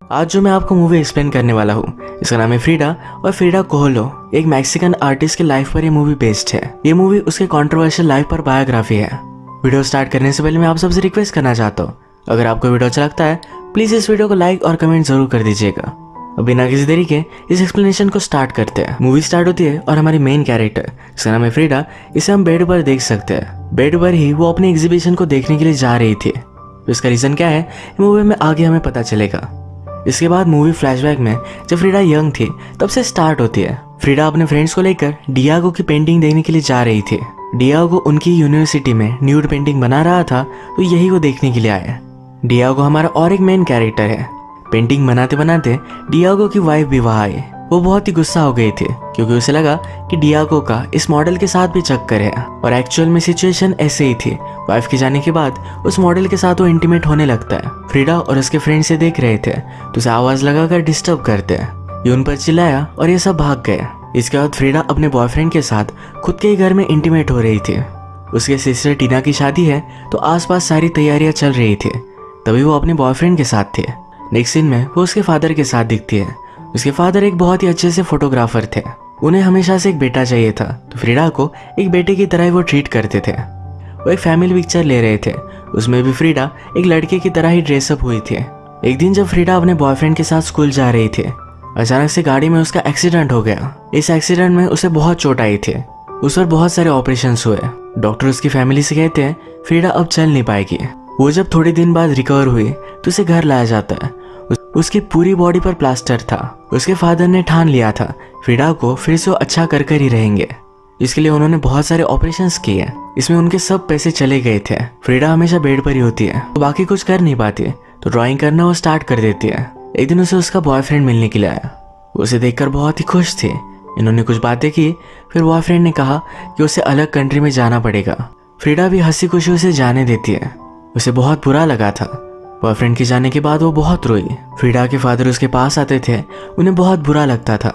आज जो मैं आपको मूवी एक्सप्लेन करने वाला हूँ इसका नाम है फ्रीडा और फ्रीडा कोहलो एक मैक्सिकन आर्टिस्ट के लाइफ पर ये मूवी बेस्ड है। ये मूवी उसके कंट्रोवर्शियल लाइफ पर बायोग्राफी है। वीडियो स्टार्ट करने से पहले मैं आप सबसे रिक्वेस्ट करना चाहता हूँ, अगर आपको वीडियो अच्छा लगता है प्लीज इस वीडियो को लाइक और कमेंट जरूर कर दीजिएगा। अब बिना किसी देरी के इस एक्सप्लेनेशन को स्टार्ट करते हैं। मूवी स्टार्ट होती है और हमारी मेन कैरेक्टर जिसका नाम है फ्रीडा, इसे हम बेड पर देख सकते हैं। बेड पर ही वो अपने एग्जीबिशन को देखने के लिए जा रही थी। तो इसका रीजन क्या है मूवी में आगे हमें पता चलेगा। इसके बाद मूवी फ्लैशबैक में जब फ्रीडा यंग थी तब से स्टार्ट होती है। फ्रीडा अपने फ्रेंड्स को लेकर डियागो की पेंटिंग देखने के लिए जा रही थी। डियागो उनकी यूनिवर्सिटी में न्यूड पेंटिंग बना रहा था, तो यही वो देखने के लिए आया। डियागो हमारा और एक मेन कैरेक्टर है। पेंटिंग बनाते बनाते डियागो की वाइफ भी वहां आई। वो बहुत ही गुस्सा हो गई थी क्योंकि उसे लगा कि डियागो का इस मॉडल के साथ भी चक्कर है और एक्चुअल में सिचुएशन ऐसे ही थी। वाइफ के जाने के बाद उस मॉडल के साथ वो इंटीमेट होने लगता है। फ्रीडा और उसके फ्रेंड से देख रहे थे तो उसे आवाज लगाकर डिस्टर्ब करते हैं। ये उन पर चिल्लाया और ये सब भाग गए। इसके बाद फ्रीडा अपने बॉयफ्रेंड के साथ खुद के ही घर में इंटीमेट हो रही थी। उसके सिस्टर टीना की शादी है तो आसपास सारी तैयारियां चल रही थी। तभी वो अपने बॉयफ्रेंड के साथ थे। नेक्स्ट सीन में वो उसके फादर के साथ दिखती है। उसके फादर एक बहुत ही अच्छे से फोटोग्राफर थे। उन्हें हमेशा से एक बेटा चाहिए था, तो फ्रीडा को एक बेटे की तरह ही वो ट्रीट करते थे। वो एक फैमिली पिक्चर ले रहे थे, उसमें भी फ्रीडा एक लड़के की तरह ही ड्रेसअप हुई थी। एक दिन जब फ्रीडा अपने बॉयफ्रेंड के साथ स्कूल जा रही थी, अचानक से गाड़ी में उसका एक्सीडेंट हो गया। इस एक्सीडेंट में उसे बहुत चोट आई थी। उस पर बहुत सारे ऑपरेशन हुए। डॉक्टर उसकी फैमिली से कहते हैं फ्रीडा अब चल नहीं पाएगी। वो जब थोड़े दिन बाद रिकवर हुई तो उसे घर लाया जाता है। उसकी पूरी बॉडी पर प्लास्टर था। उसके फादर ने ठान लिया था फ्रीडा को फिर से अच्छा कर ही रहेंगे। इसके लिए उन्होंने बहुत सारे ऑपरेशंस किए। इसमें उनके सब पैसे चले गए थे। फ्रीडा हमेशा बेड पर ही होती है, तो बाकी कुछ कर नहीं पाती, तो ड्राइंग करना वो स्टार्ट कर देती है। एक दिन उसे उसका बॉयफ्रेंड मिलने के लिए आया। उसे देखकर बहुत ही खुश थी। इन्होंने कुछ बातें की। फिर बॉयफ्रेंड ने कहा कि उसे अलग कंट्री में जाना पड़ेगा। फ्रीडा भी हंसी खुशी उसे जाने देती है। उसे बहुत बुरा लगा था। बॉयफ्रेंड के जाने के बाद वो बहुत रोई। फ्रीडा के फादर उसके पास आते थे, उन्हें बहुत बुरा लगता था।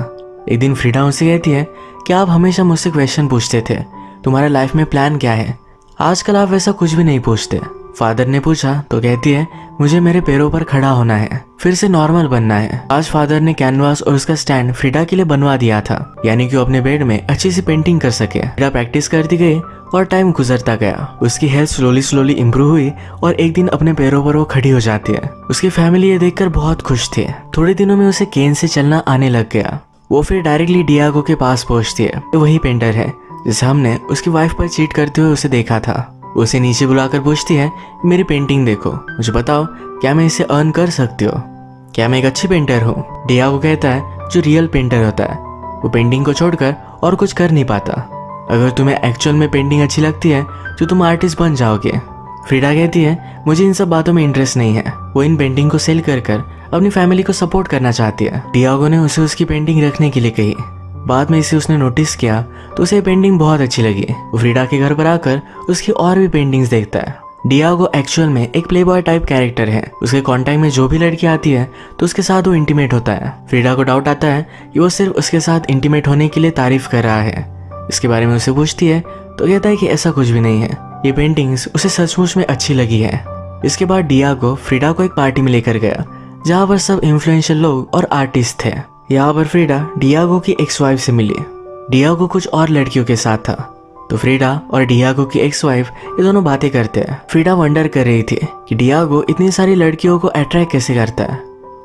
एक दिन फ्रीडा उनसे कहती है कि आप हमेशा मुझसे क्वेश्चन पूछते थे, तुम्हारे लाइफ में प्लान क्या है? आजकल आप वैसा कुछ भी नहीं पूछते। फादर ने पूछा तो कहती है मुझे मेरे पैरों पर खड़ा होना है, फिर से नॉर्मल बनना है। आज फादर ने कैनवास और उसका स्टैंड फ्रीडा के लिए बनवा दिया था, यानी कि वो अपने बेड में अच्छी सी पेंटिंग कर सके। फ्रीडा प्रैक्टिस करती गई और टाइम गुजरता गया। उसकी हेल्थ स्लोली इम्प्रूव हुई और एक दिन अपने पैरों पर वो खड़ी हो जाती है। उसकी फैमिली ये देखकर बहुत खुश थी। थोड़े दिनों में उसे केन से चलना आने लग गया। वो फिर डायरेक्टली डियागो के पास पहुंचती है। वही पेंटर है जिसे हमने उसकी वाइफ पर चीट करते हुए उसे देखा था। उसे नीचे बुलाकर पूछती है मेरी पेंटिंग देखो, मुझे बताओ क्या मैं इसे अर्न कर सकती हूँ? क्या मैं एक अच्छी पेंटर हूँ? डियागो कहता है जो रियल पेंटर होता है वो पेंटिंग को छोड़कर और कुछ कर नहीं पाता। अगर तुम्हें एक्चुअल में पेंटिंग अच्छी लगती है तो तुम आर्टिस्ट बन जाओगे। फ्रीडा कहती है मुझे इन सब बातों में इंटरेस्ट नहीं है। वो इन पेंटिंग को सेल कर अपनी फैमिली को सपोर्ट करना चाहती है। डियागो ने उसे उसकी पेंटिंग रखने के लिए कही। बाद में इसे उसने नोटिस किया तो उसे पेंटिंग बहुत अच्छी लगी। वो फ्रीडा के घर पर आकर उसकी और भी पेंटिंग्स देखता है। डियागो एक्चुअल में एक प्लेबॉय टाइप कैरेक्टर है। उसके कांटेक्ट में जो भी लड़की आती है तो उसके साथ वो इंटीमेट होता है। फ्रीडा को डाउट आता है कि वो सिर्फ उसके साथ इंटीमेट होने के लिए तारीफ कर रहा है। इसके बारे में उसे पूछती है तो कहता है कि ऐसा कुछ भी नहीं है। ये पेंटिंग्स उसे सचमुच में अच्छी लगी है। इसके बाद डियागो फ्रीडा को एक पार्टी में लेकर गया जहाँ पर सब इन्फ्लुएंशियल लोग और आर्टिस्ट थे। यहाँ पर फ्रीडा डियागो की एक्स वाइफ से मिली। डियागो कुछ और लड़कियों के साथ था, तो फ्रीडा और डियागो की एक्स वाइफ ये दोनों बातें करते हैं। फ्रीडा वंडर कर रही थी कि डियागो इतनी सारी लड़कियों को अट्रैक्ट कैसे करता है,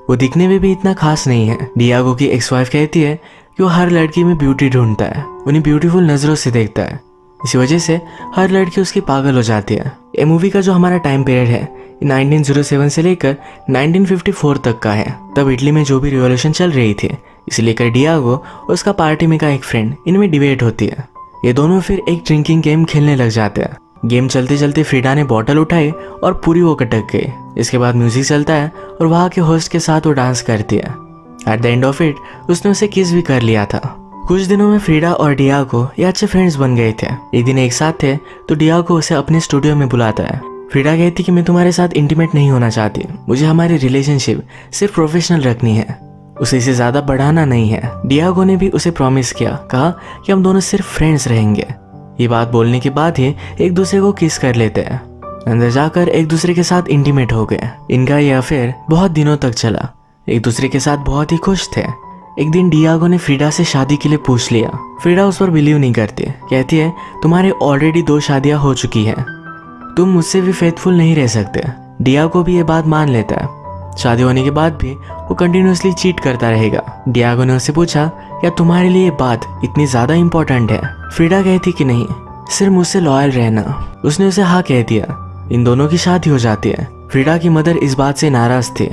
वो दिखने में भी इतना खास नहीं है। डियागो की एक्स वाइफ कहती है कि वो हर लड़की में ब्यूटी ढूंढता है, उन्हें ब्यूटीफुल नजरों से देखता है। इसी वजह से हर लड़की उसकी पागल हो जाती है। ये मूवी का जो हमारा टाइम पीरियड है 1907 से लेकर 1954 तक का है। तब इटली में जो भी रिवॉल्यूशन चल रही थी, इसे लेकर डियागो और उसका पार्टी में का एक फ्रेंड इनमें डिबेट होती है। ये दोनों फिर एक ड्रिंकिंग गेम खेलने लग जाते हैं। गेम चलते चलते फ्रीडा ने बॉटल उठाई और पूरी वो कटक गई। इसके बाद म्यूजिक चलता है और वहाँ के होस्ट के साथ वो डांस करती है। At the end of it उसने उसे किस भी कर लिया था। कुछ दिनों में फ्रीडा और डियागो ये अच्छे फ्रेंड्स बन गए थे। एक दिन एक साथ थे तो डियागो उसे अपने स्टूडियो में बुलाता है। फ्रीडा कहती कि मैं तुम्हारे साथ इंटीमेट नहीं होना चाहती, मुझे हमारी रिलेशनशिप सिर्फ प्रोफेशनल रखनी है, उसे इसे ज्यादा बढ़ाना नहीं है। डियागो ने भी उसे प्रॉमिस किया, कहा कि हम दोनों सिर्फ फ्रेंड्स रहेंगे। ये बात बोलने के बाद ही एक दूसरे को किस कर लेते हैं। अंदर जाकर एक दूसरे के साथ इंटीमेट हो गए। इनका ये अफेयर बहुत दिनों तक चला। एक दूसरे के साथ बहुत ही खुश थे। एक दिन डियागो ने फ्रीडा से शादी के लिए पूछ लिया। फ्रीडा उस पर बिलीव नहीं करती, कहती है तुम्हारे ऑलरेडी 2 शादियां हो चुकी हैं, तुम मुझसे भी फेथफुल नहीं रह सकते। डियागो भी ये बात मान लेता है। शादी होने के बाद भी वो कंटिन्यूसली चीट करता रहेगा। डियागो ने उससे पूछा क्या तुम्हारे लिए ये बात इतनी ज्यादा इंपॉर्टेंट है? फ्रीडा कहती कि नहीं, सिर्फ मुझसे लॉयल रहना। उसने उसे हाँ कह दिया। इन दोनों की शादी हो जाती है। फ्रीडा की मदर इस बात से नाराज थी।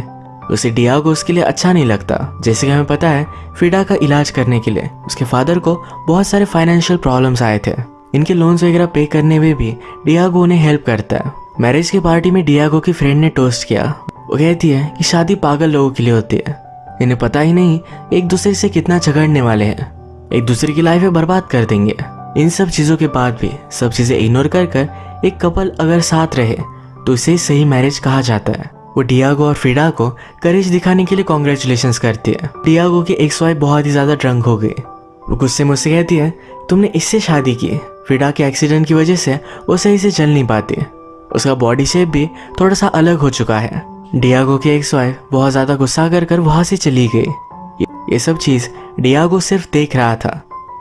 उसे डियागो उसके लिए अच्छा नहीं लगता। जैसे कि हमें पता है, फ्रीडा का इलाज करने के लिए उसके फादर को बहुत सारे फाइनेंशियल प्रॉब्लम्स आए थे। इनके लोन्स वगैरह पे करने में भी डियागो उन्हें हेल्प करता है। मैरिज की पार्टी में डियागो की फ्रेंड ने टोस्ट किया। वो कहती है कि शादी पागल लोगों के लिए होती है, इन्हें पता ही नहीं एक दूसरे से कितना झगड़ने वाले हैं, एक दूसरे की लाइफ बर्बाद कर देंगे। इन सब चीजों के बाद भी सब चीजें इग्नोर कर एक कपल अगर साथ रहे तो इसे सही मैरिज कहा जाता है। वो डियागो और फ्रीडा को करेज दिखाने के लिए कॉन्ग्रेचुलेशंस करती है। डियागो की एक्स वाइफ बहुत ही ज्यादा ड्रंक हो गई। वो गुस्से में उससे कहती है तुमने इससे शादी की। फ्रीडा के एक्सीडेंट की वजह से वो सही से चल नहीं पाती, उसका बॉडी शेप भी थोड़ा सा अलग हो चुका है। डियागो की एक्स वाइफ बहुत ज्यादा गुस्सा कर वहां से चली गई। ये सब चीज डियागो सिर्फ देख रहा था,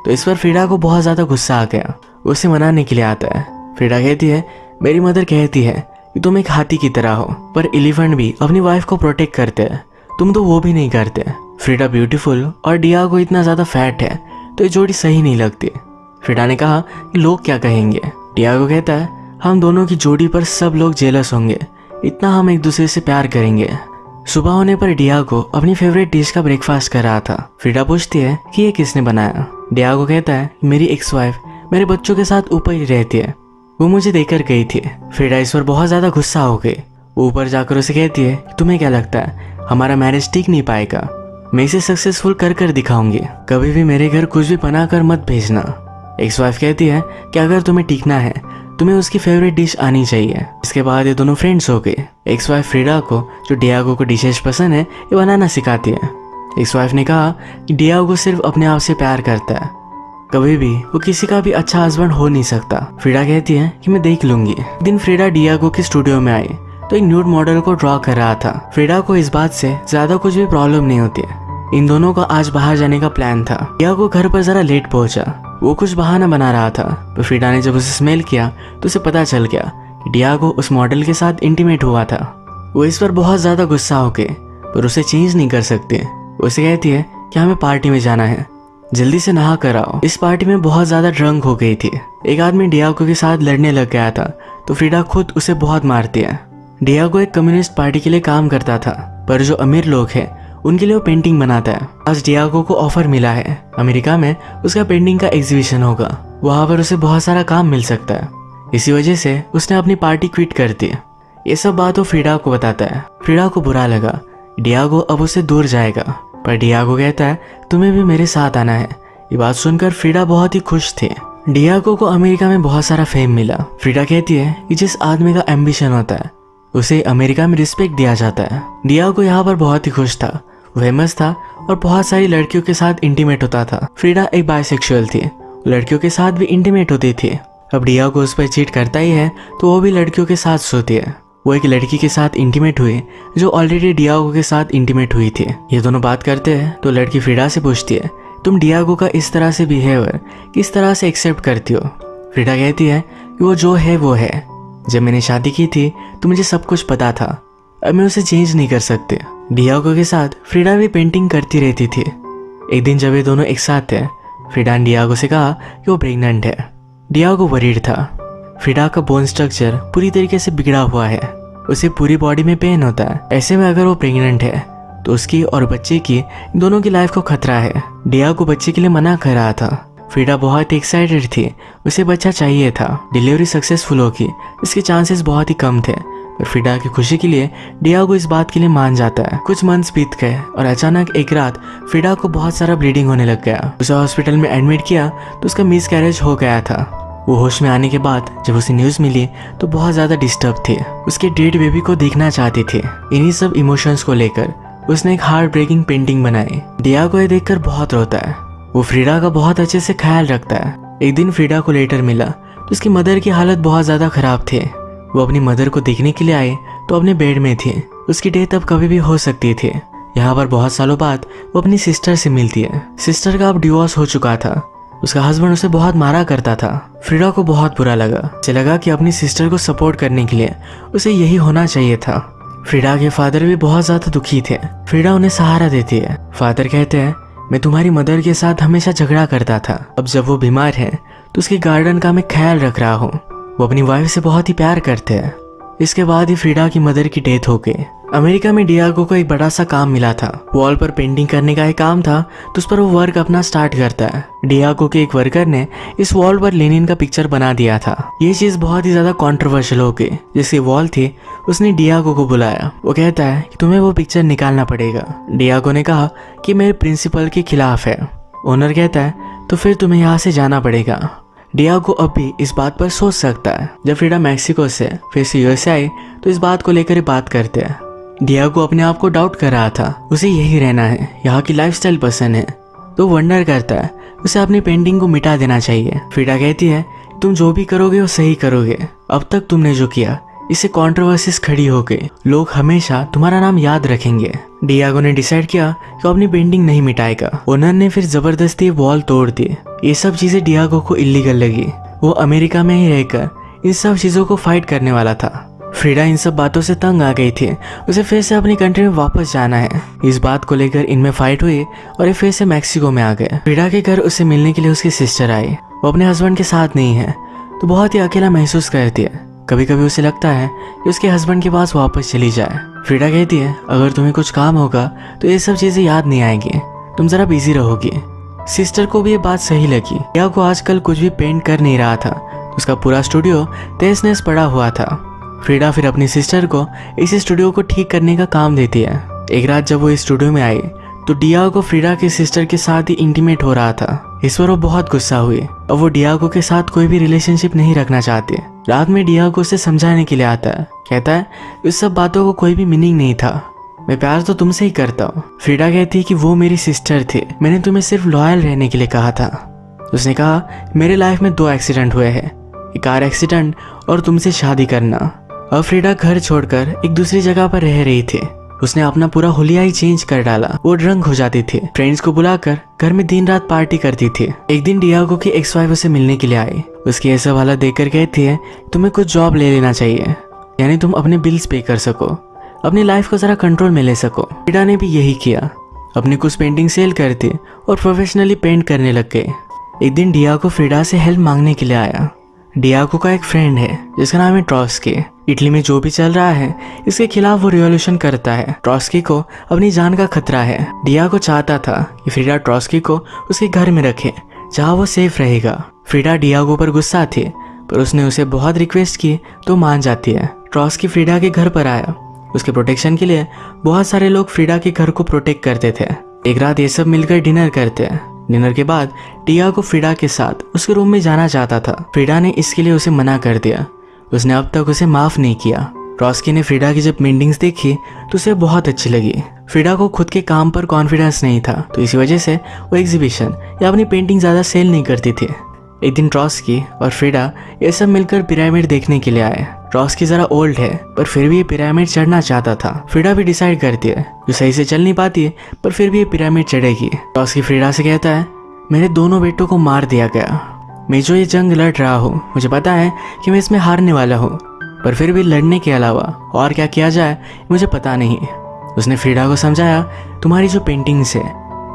तो इस पर फ्रीडा को बहुत ज्यादा गुस्सा आ गया। उसे मनाने के लिए आता है। फ्रीडा कहती है मेरी मदर कहती है कि तुम एक हाथी की तरह हो, पर एलिफेंट भी अपनी वाइफ को प्रोटेक्ट करते हैं, तुम तो वो भी नहीं करते। फ्रीडा ब्यूटीफुल और डियागो इतना ज्यादा फैट है, तो ये जोड़ी सही नहीं लगती। फ्रीडा ने कहा कि लोग क्या कहेंगे। डियागो कहता है हम दोनों की जोड़ी पर सब लोग जेलस होंगे, इतना हम एक दूसरे से प्यार करेंगे। सुबह होने पर डियागो अपनी फेवरेट डिश का ब्रेकफास्ट कर रहा था। फ्रीडा पूछती है कि ये किसने बनाया। डियागो कहता है मेरी एक्स वाइफ मेरे बच्चों के साथ ऊपर ही रहती है, वो मुझे देकर गई थी। फ्रीडा इस पर बहुत ज्यादा गुस्सा हो गई। वो ऊपर जाकर उसे कहती है तुम्हें क्या लगता है हमारा मैरिज टिक नहीं पाएगा? मैं इसे सक्सेसफुल कर दिखाऊंगी, कभी भी मेरे घर कुछ भी बना कर मत भेजना। एक्स वाइफ कहती है कि अगर तुम्हें टिकना है तुम्हें उसकी फेवरेट डिश आनी चाहिए। इसके बाद ये दोनों फ्रेंड्स हो गए। एक्स वाइफ फ्रीडा को जो डियागो को डिशेज पसंद है ये बनाना सिखाती है। एक्स वाइफ ने कहा कि डियागो सिर्फ अपने आप से प्यार करता है, कभी भी वो किसी का भी अच्छा हस्बैंड हो नहीं सकता। फ्रीडा कहती है कि मैं देख लूंगी। एक दिन फ्रीडा डियागो के स्टूडियो में आई तो एक न्यूड मॉडल को ड्रॉ कर रहा था। फ्रीडा को इस बात से ज्यादा कुछ भी प्रॉब्लम नहीं होती है। इन दोनों का आज बाहर जाने का प्लान था। डियागो घर पर जरा लेट पहुंचा, वो कुछ बहाना बना रहा था। तो फ्रीडा ने जब उसे स्मेल किया तो उसे पता चल गया कि डियागो उस मॉडल के साथ इंटीमेट हुआ था। वो इस पर बहुत ज्यादा गुस्सा हो गए, पर उसे चेंज नहीं कर सकते। उसे कहती है कि हमें पार्टी में जाना है, जल्दी से नहा कर आओ। इस पार्टी में बहुत ज्यादा ड्रंक हो गई थी। एक आदमी डियागो के साथ लड़ने लग गया था, तो फ्रीडा खुद उसे बहुत मारती है। डियागो एक कम्युनिस्ट पार्टी के लिए काम करता था, पर जो अमीर लोग हैं उनके लिए वो पेंटिंग बनाता है। आज डियागो को ऑफर मिला है अमेरिका में उसका पेंटिंग का एग्जीबिशन होगा, वहां पर उसे बहुत सारा काम मिल सकता है। इसी वजह से उसने अपनी पार्टी क्विट कर दी। ये सब बात वो फ्रीडा को बताता है। फ्रीडा को बुरा लगा, डियागो अब उससे दूर जाएगा, पर डियागो कहता है तुम्हें भी मेरे साथ आना है। ये बात सुनकर फ्रीडा बहुत ही खुश थी। डियागो को अमेरिका में बहुत सारा फेम मिला। फ्रीडा कहती है कि जिस आदमी का एम्बिशन होता है उसे अमेरिका में रिस्पेक्ट दिया जाता है। डियागो यहाँ पर बहुत ही खुश था, फेमस था और बहुत सारी लड़कियों के साथ इंटीमेट होता था। फ्रीडा एक बायसेक्सुअल थी, लड़कियों के साथ भी इंटीमेट होती थी। अब डियागो उस पर चीट करता ही है तो वो भी लड़कियों के साथ सोती है। वो एक लड़की के साथ इंटीमेट हुई जो ऑलरेडी डियागो के साथ इंटीमेट हुई थी। ये दोनों बात करते हैं तो लड़की फ्रीडा से पूछती है तुम डियागो का इस तरह से बिहेवियर किस तरह से एक्सेप्ट करती हो? फ्रीडा कहती है कि वो जो है वो है। जब मैंने शादी की थी तो मुझे सब कुछ पता था, अब मैं उसे चेंज नहीं कर सकती। डियागो के साथ फ्रीडा भी पेंटिंग करती रहती थी। एक दिन जब ये दोनों एक साथ थे, फ्रीडा ने डियागो से कहा कि वो प्रेग्नेंट है। डियागो वरीड था। फ्रीडा का बोन स्ट्रक्चर पूरी तरीके से बिगड़ा हुआ है, उसे पूरी बॉडी में पेन होता है। ऐसे में अगर वो प्रेग्नेंट है तो उसकी और बच्चे की दोनों की लाइफ को खतरा है। डियागो बच्चे के लिए मना कर रहा था। फ्रीडा बहुत एक्साइटेड थी, उसे बच्चा चाहिए था। डिलीवरी सक्सेसफुल होगी इसके चांसेस बहुत ही कम थे, पर फ्रीडा की खुशी के लिए डियागो इस बात के लिए मान जाता है। कुछ मंथ्स बीत गए और अचानक एक रात फ्रीडा को बहुत सारा ब्लीडिंग होने लग गया। उसे हॉस्पिटल में एडमिट किया तो उसका मिसकैरेज हो गया था। वो होश में आने के बाद जब उसे न्यूज मिली तो बहुत ज्यादा डिस्टर्ब थी। उसके डेड बेबी को देखना चाहती थी। इन्हीं सब इमोशंस को लेकर उसने एक हार्ट ब्रेकिंग पेंटिंग बनाई। डियागो ये देखकर बहुत रोता है। वो फ्रीडा का बहुत अच्छे से ख्याल रखता है। एक दिन फ्रीडा को लेटर मिला तो उसकी मदर की हालत बहुत ज्यादा खराब थी। वो अपनी मदर को देखने के लिए आए तो अपने बेड में थी। उसकी डेथ अब कभी भी हो सकती थी। यहाँ पर बहुत सालों बाद वो अपनी सिस्टर से मिलती है। सिस्टर का अब डिवोर्स हो चुका था। उसका हस्बैंड उसे बहुत मारा करता था। फ्रीडा को बहुत बुरा लगा। उसे लगा कि अपनी सिस्टर को सपोर्ट करने के लिए उसे यही होना चाहिए था। फ्रीडा के फादर भी बहुत ज्यादा दुखी थे। फ्रीडा उन्हें सहारा देती है। फादर कहते हैं, मैं तुम्हारी मदर के साथ हमेशा झगड़ा करता था। अब जब वो बीमार है तो उसके गार्डन का मैं ख्याल रख रहा हूँ। वो अपनी वाइफ से बहुत ही प्यार करते हैं। इसके बाद ही फ्रीडा की मदर की डेथ हो गई। अमेरिका में डियागो को एक बड़ा सा काम मिला था। वॉल पर पेंटिंग करने का एक काम था, तो उस पर वो वर्क अपना स्टार्ट करता है। डियागो के एक वर्कर ने इस वॉल पर लेनिन का पिक्चर बना दिया था। ये चीज बहुत ही ज्यादा कंट्रोवर्शियल हो गई। जिसकी वॉल थी उसने डियागो को बुलाया। वो कहता है कि तुम्हें वो पिक्चर निकालना पड़ेगा। डियागो ने कहा कि मेरे प्रिंसिपल के खिलाफ है। ओनर कहता है तो फिर तुम्हें यहाँ से जाना पड़ेगा। डियागो अब भी इस बात पर सोच सकता है। जब फ्रीडा मैक्सिको से फिर से यूएसए आई तो इस बात को लेकर बात करते हैं। डियागो अपने आप को डाउट कर रहा था। उसे यही रहना है, यहाँ की लाइफस्टाइल पसंद है। तो वंडर करता है उसे अपनी पेंटिंग को मिटा देना चाहिए। फ्रीडा कहती है तुम जो भी करोगे वो सही करोगे। अब तक तुमने जो किया इससे कंट्रोवर्सीज खड़ी हो गई। लोग हमेशा तुम्हारा नाम याद रखेंगे। डियागो ने डिसाइड किया कि अपनी पेंटिंग नहीं मिटाएगा। ओनर ने फिर जबरदस्ती वॉल तोड़ दी। ये सब चीजें डियागो को इलीगल लगी। वो अमेरिका में ही रहकर इन सब चीजों को फाइट करने वाला था। फ्रीडा इन सब बातों से तंग आ गई थी। उसे फिर से अपनी कंट्री में वापस जाना है। इस बात को लेकर इनमें फाइट हुई और ये फिर से मैक्सिको में आ गए। फ्रीडा के घर उसे मिलने के लिए उसकी सिस्टर आई। वो अपने हस्बैंड के साथ नहीं है तो बहुत ही अकेला महसूस करती है। कभी कभी उसे लगता है कि उसके हस्बैंड के पास वापस चली जाए। फ्रीडा कहती है अगर तुम्हें कुछ काम होगा तो ये सब चीजें याद नहीं आएंगी, तुम जरा बिजी रहोगी। सिस्टर को भी ये बात सही लगी। या को आजकल कुछ भी पेंट कर नहीं रहा था। उसका पूरा स्टूडियो तहस नहस पड़ा हुआ था। फ्रीडा फिर अपनी सिस्टर को इस स्टूडियो को ठीक करने का काम देती है। एक रात जब वो इस स्टूडियो में आई तो डियागो फ्रीडा की सिस्टर के साथ ही इंटीमेट हो रहा था। इस पर वो बहुत गुस्सा हुई। अब वो डियागो के साथ कोई भी रिलेशनशिप नहीं रखना चाहती। रात में डियागो उसे समझाने के लिए आता है। कहता है इस सब बातों को कोई भी मीनिंग नहीं था, मैं प्यार तो तुमसे ही करता हूँ। फ्रीडा कहती है कि वो मेरी सिस्टर थी, मैंने तुम्हें सिर्फ लॉयल रहने के लिए कहा था। उसने कहा मेरे लाइफ में 2 एक्सीडेंट हुए हैं, एक कार एक्सीडेंट और तुमसे शादी करना। अब फ्रीडा घर छोड़कर एक दूसरी जगह पर रह रही थी। उसने अपना पूरा हुलिया ही चेंज कर डाला। वो ड्रंक हो जाती थी। फ्रेंड्स को बुलाकर घर में दिन रात पार्टी करती थी। एक दिन डियागो की एक्स वाइफ उसे मिलने के लिए आई। उसकी ऐसा हालत देखकर कहती है तुम्हें कुछ जॉब ले लेना चाहिए, यानी तुम अपने बिल्स पे कर सको, अपनी लाइफ को जरा कंट्रोल में ले सको। फ्रीडा ने भी यही किया। अपनी कुछ पेंटिंग सेल करती और प्रोफेशनली पेंट करने लग गए। एक दिन डियागो फ्रीडा से हेल्प मांगने के लिए आया। डियागो का एक फ्रेंड है जिसका नाम है ट्रॉस्की। इटली में जो भी चल रहा है इसके खिलाफ वो रिवॉल्यूशन करता है। ट्रॉस्की को अपनी जान का खतरा है। डियागो चाहता था कि फ्रीडा ट्रॉस्की को उसके घर में रखे जहाँ वो सेफ रहेगा। फ्रीडा डियागो पर गुस्सा थी पर उसने उसे बहुत रिक्वेस्ट की तो मान जाती है। ट्रॉस्की फ्रीडा के घर पर आया। उसके प्रोटेक्शन के लिए बहुत सारे लोग फ्रीडा के घर को प्रोटेक्ट करते थे। एक रात ये सब मिलकर डिनर करते हैं। डिनर के बाद डियागो फ्रीडा के साथ उसके रूम में जाना चाहता था। फ्रीडा ने इसके लिए उसे मना कर दिया। उसने अब तक उसे माफ नहीं किया। ट्रॉस्की ने फ्रीडा की जब पेंटिंग्स देखी तो उसे बहुत अच्छी लगी। फ्रीडा को खुद के काम पर कॉन्फिडेंस नहीं था तो इसी वजह से वो एग्जीबिशन या अपनी पेंटिंग ज्यादा सेल नहीं करती थी। एक दिन ट्रॉस्की और फ्रीडा ये सब मिलकर पिरामिड देखने के लिए आए। ट्रॉस्की जरा ओल्ड है पर फिर भी ये पिरामिड चढ़ना चाहता था। फ्रीडा भी डिसाइड करती है जो सही से चल नहीं पाती है पर फिर भी ये पिरामिड चढ़ेगी। ट्रॉस्की फ्रीडा से कहता है मेरे दोनों बेटों को मार दिया गया। मैं जो ये जंग लड़ रहा हूँ मुझे पता है कि मैं इसमें हारने वाला हूँ, पर फिर भी लड़ने के अलावा और क्या किया जाए मुझे पता नहीं। उसने फ्रीडा को समझाया तुम्हारी जो पेंटिंग्स है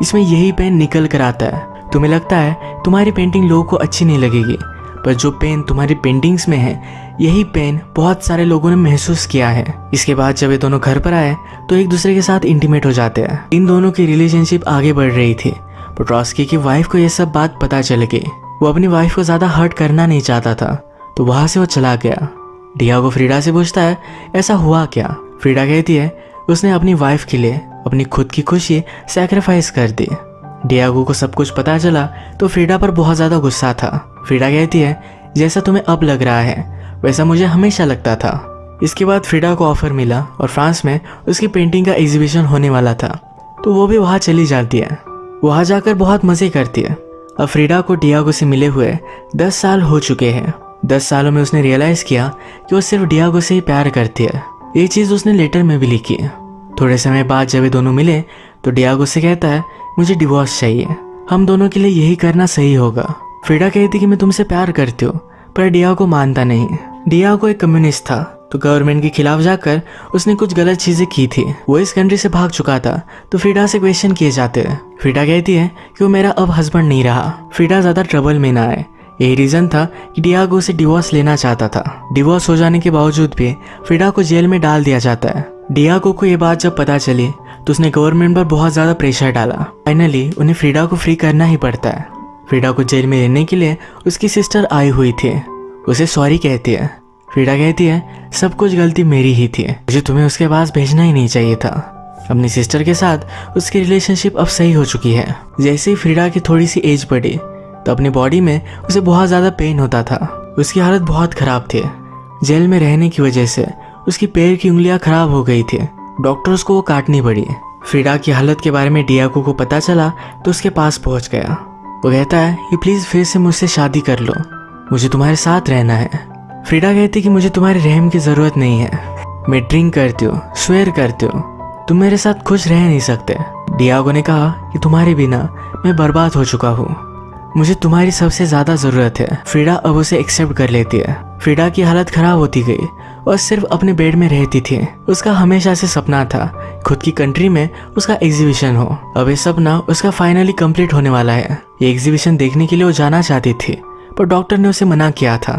इसमें यही पेन निकल कर आता है। तुम्हें लगता है तुम्हारी पेंटिंग लोगों को अच्छी नहीं लगेगी, पर जो पेन तुम्हारी पेंटिंग्स में है यही पेन बहुत सारे लोगों ने महसूस किया है। इसके बाद जब ये दोनों घर पर आए तो एक दूसरे के साथ इंटीमेट हो जाते हैं। इन दोनों की रिलेशनशिप आगे बढ़ रही थी पर ट्रॉस्की की वाइफ को यह सब बात पता चल गई। वो अपनी वाइफ को ज्यादा हर्ट करना नहीं चाहता था तो वहां से वो चला गया। डियागो फ्रीडा से पूछता है ऐसा हुआ क्या। फ्रीडा कहती है उसने अपनी वाइफ के लिए अपनी खुद की खुशी सैक्रिफाइस कर दी। डियागो को सब कुछ पता चला तो फ्रीडा पर बहुत ज्यादा गुस्सा था। फ्रीडा कहती है जैसा तुम्हें अब लग रहा है वैसा मुझे हमेशा लगता था। इसके बाद फ्रीडा को ऑफर मिला और फ्रांस में उसकी पेंटिंग का एग्जीबिशन होने वाला था तो वो भी वहां चली जाती है। वहां जाकर बहुत मजे करती है। अब फ्रीडा को डियागो से मिले हुए 10 साल हो चुके हैं। 10 सालों में उसने रियलाइज किया कि वो सिर्फ डियागो से ही प्यार करती है। ये चीज उसने लेटर में भी लिखी। थोड़े समय बाद जब ये दोनों मिले तो डियागो से कहता है मुझे डिवोर्स चाहिए, हम दोनों के लिए यही करना सही होगा। फ्रीडा कहती कि मैं तुमसे प्यार करती हूँ, पर डियागो मानता नहीं। डियागो एक कम्युनिस्ट था तो गवर्नमेंट के खिलाफ जाकर उसने कुछ गलत चीजें की थी। वो इस कंट्री से भाग चुका था तो फ्रीडा से क्वेश्चन किए जाते हैं। फ्रीडा कहती है कि वो मेरा अब हस्बैंड नहीं रहा, फ्रीडा ज्यादा ट्रबल में ना आए। यही रीजन था कि डियागो उसे डिवोर्स लेना चाहता था। डिवोर्स हो जाने के बावजूद भी फ्रीडा को जेल में डाल दिया जाता है। डियागो को ये बात जब पता चली तो उसने गवर्नमेंट पर बहुत ज्यादा प्रेशर डाला। फाइनली उन्हें फ्रीडा को फ्री करना ही पड़ता है। फ्रीडा को जेल में रहने के लिए उसकी सिस्टर आई हुई थी, उसे सॉरी कहती है। फ्रीडा कहती है सब कुछ गलती मेरी ही थी, मुझे तुम्हें उसके पास भेजना ही नहीं चाहिए था। अपनी सिस्टर के साथ उसकी रिलेशनशिप अब सही हो चुकी है। जैसे ही फ्रीडा की थोड़ी सी एज बढ़ी तो अपनी बॉडी में उसे बहुत ज़्यादा पेन होता था। उसकी हालत बहुत ख़राब थी। जेल में रहने की वजह से उसकी पैर की उंगलियां खराब हो गई थी, डॉक्टर्स को वो काटनी पड़ी। फ्रीडा की हालत के बारे में डियागो को पता चला तो उसके पास पहुंच गया। वो कहता है कि प्लीज़ फिर से मुझसे शादी कर लो, मुझे तुम्हारे साथ रहना है। फ्रीडा कहती कि मुझे तुम्हारे रहम की ज़रूरत नहीं है, मैं ड्रिंक करती हूँ, स्वेयर करती हूँ, तुम मेरे साथ खुश रह नहीं सकते। डियागो ने कहा कि तुम्हारे बिना मैं बर्बाद हो चुका हूँ, मुझे तुम्हारी सबसे ज़्यादा ज़रूरत है। फ्रीडा अब उसे एक्सेप्ट कर लेती है। फ्रीडा की हालत ख़राब होती गई और सिर्फ अपने बेड में रहती थी। उसका हमेशा से सपना था खुद की कंट्री में उसका एग्जीबिशन हो। अब ये सपना उसका फाइनली कंप्लीट होने वाला है। ये एग्जीबिशन देखने के लिए वो जाना चाहती थी पर डॉक्टर ने उसे मना किया था।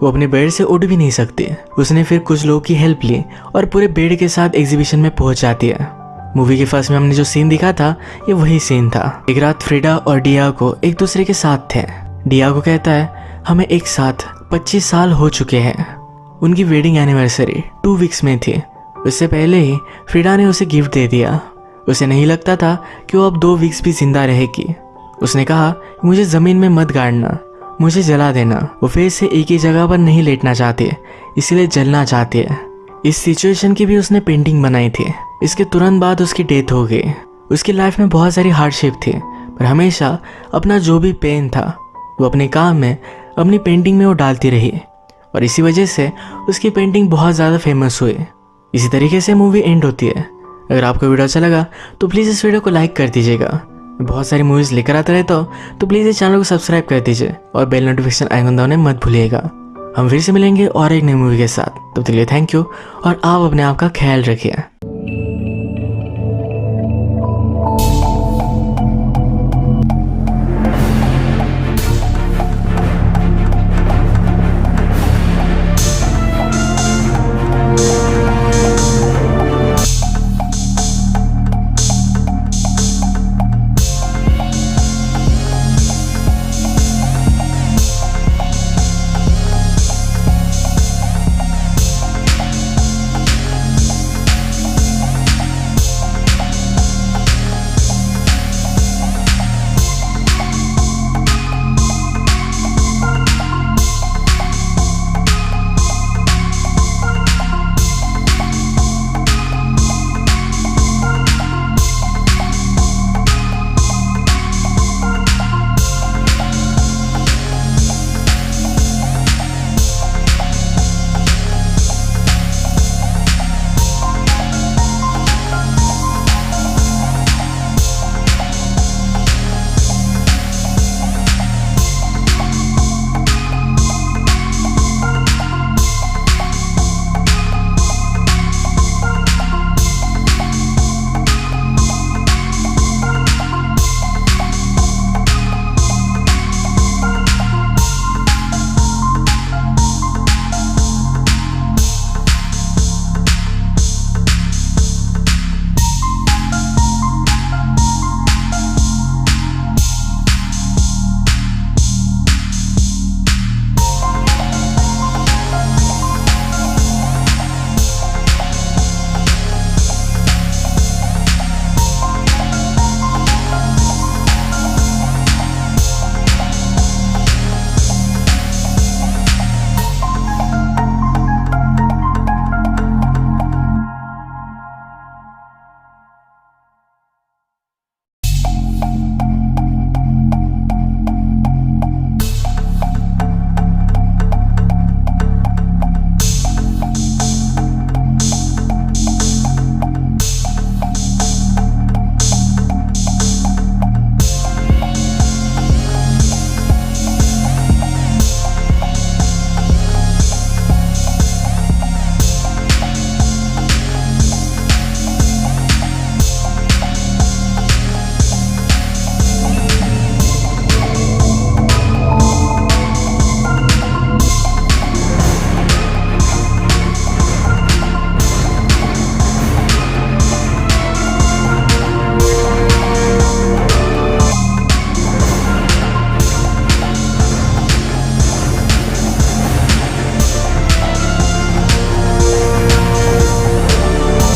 वो अपने बेड से उठ भी नहीं सकती। उसने फिर कुछ लोगों की हेल्प ली और पूरे बेड के साथ एग्जीबिशन में पहुंच जाती है। मूवी के फर्स्ट में हमने जो सीन दिखा था ये वही सीन था। एक रात फ्रीडा और डियागो एक दूसरे के साथ थे। डियागो कहता है हमें एक साथ 25 साल हो चुके हैं। उनकी वेडिंग एनिवर्सरी 2 वीक्स में थी। उससे पहले ही फ्रीडा ने उसे गिफ्ट दे दिया। उसे नहीं लगता था कि वो अब 2 वीक्स भी जिंदा रहेगी। उसने कहा मुझे ज़मीन में मत गाड़ना, मुझे जला देना। वो फिर से एक ही जगह पर नहीं लेटना चाहती, इसलिए जलना चाहती है। इस सिचुएशन की भी उसने पेंटिंग बनाई थी। इसके तुरंत बाद उसकी डेथ हो गई। उसकी लाइफ में बहुत सारी हार्डशिप थी पर हमेशा अपना जो भी पेन था वो अपने काम में, अपनी पेंटिंग में वो डालती रही और इसी वजह से उसकी पेंटिंग बहुत ज़्यादा फेमस हुई। इसी तरीके से मूवी एंड होती है। अगर आपको वीडियो अच्छा लगा तो प्लीज़ इस वीडियो को लाइक कर दीजिएगा। बहुत सारी मूवीज़ लेकर आता रहता हूँ तो प्लीज़ इस चैनल को सब्सक्राइब कर दीजिए और बेल नोटिफिकेशन आइकन दबाना मत भूलिएगा। हम फिर से मिलेंगे और एक नई मूवी के साथ। तब तक के लिए थैंक यू और आप अपने आप का ख्याल रखिए।